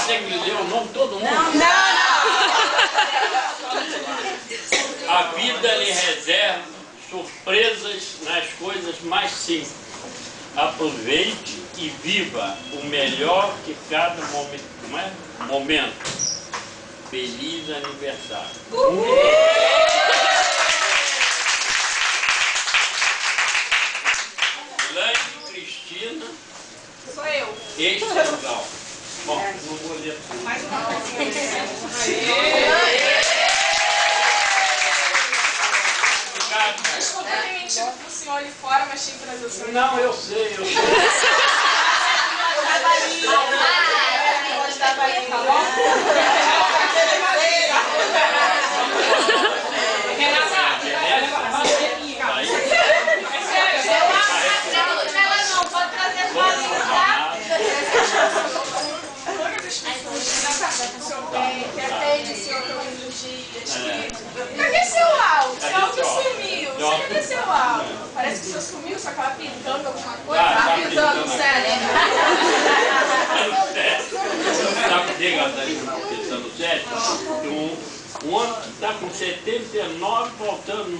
tem que ler o nome de todo mundo? Não. A vida lhe reserva surpresas nas coisas mais simples. Aproveite e viva o melhor que cada momento. Feliz aniversário. Lane Cristina. Sou eu. Este é o Gal. Bom, não vou ler tudo. Mais uma coisinha. Desculpa ter mentido pro senhor ali fora, mas tinha que trazer o senhor. Não, eu sei. Pode dar balinha, tá bom? Cadê seu áudio? Seu áudio sumiu. Cadê seu áudio? Parece que o seu sumiu, só que ela pintando alguma coisa. Tá pintando sério. Sabe por que ela está pensando sério? Um homem que está com 79, faltando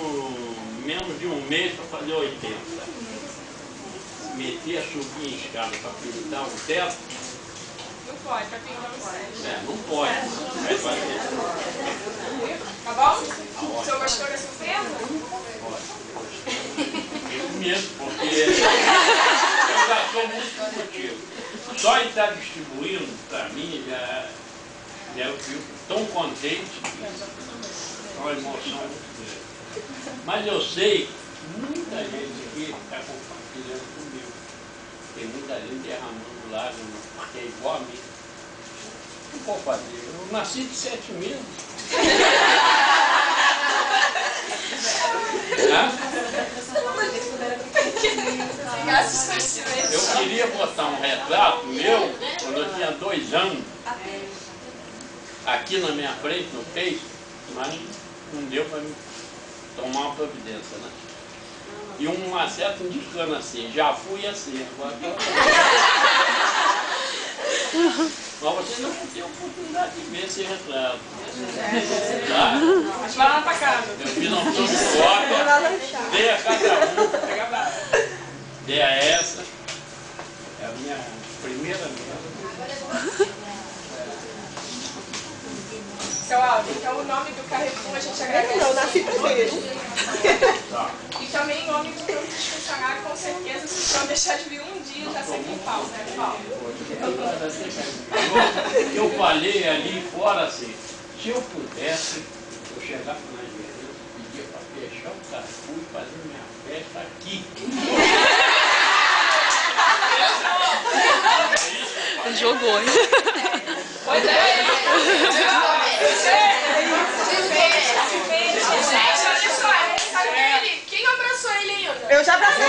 menos de um mês para fazer 80. Meter a subir em escada para pintar um teto. Não pode, tá pintando sério. Não pode. Vai fazer. Tá bom? O senhor gostou da surpresa? Eu mesmo, porque eu já sou muito motivo. Só ele estar distribuindo, para mim, eu fico tão contente, é uma emoção muito grande. Mas eu sei que muita gente aqui está compartilhando comigo. Tem muita gente derramando lágrimas, porque é igual a mim. Não vou fazer. Eu nasci de 7 meses. Eu queria botar um retrato meu quando eu tinha 2 anos aqui na minha frente, no peito, mas não deu para me tomar uma providência, né? E um Marcelo indicando assim, já fui assim, agora mas você não vai ter oportunidade de ver esse retrato. Tá? Mas vai lá pra casa. Eu fiz um show de foto, dei a cada um, dei a essa. É a minha primeira mesa. Seu Aldo, então o nome do Carrefour a gente agradece. Eu nasci primeiro. E também em nome do grupo dos funcionários, com certeza, se o senhor deixar de vir um dia, já sei quem fala, né, Paulo? Eu falei ali fora assim, se eu pudesse, eu chegava na igreja, eu pedia para fechar o Carrefour e fazer minha festa aqui. Ele jogou. Pois é. Gente, olha só, quem abraçou ele ainda? Eu já abracei.